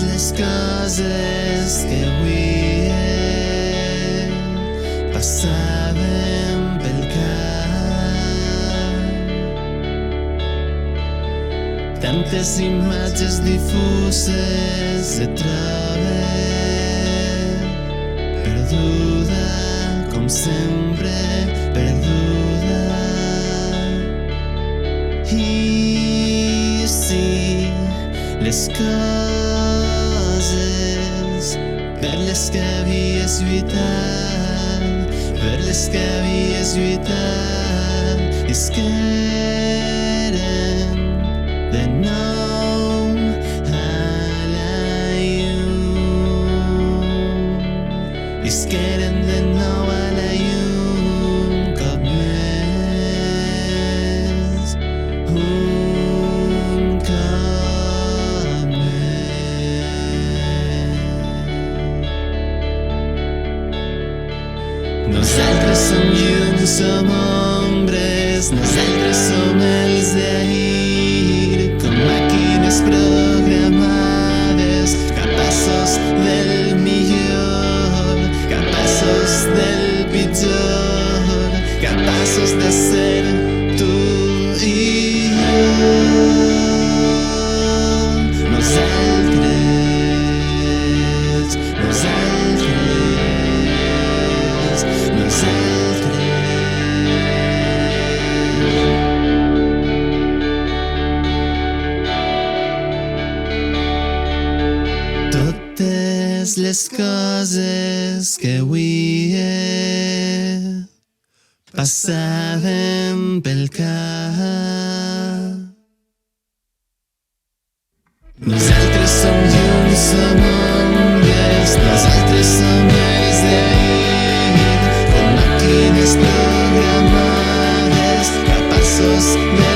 les coses que avui passaven pel cap. Tantes imatges difuses et trobe perduda, com sempre, perduda. I sí, les coses per les que havies lluitat, per les que havies lluitat, és que eren de nou a la llum, és que eren de nou a la llum, cop més, un cop més. Nosaltres som llums, som ombres, nosaltres som els d'ahir, com màquines programades, capaços del millor, capaços del pitjor, capaços de ser tu i jo. Nosaltres, nosaltres, nosaltres. Totes les coses que avui passaven pel cap. Nosaltres som llums, som ombres, nosaltres som els d'ahir, com màquines programades, capaços de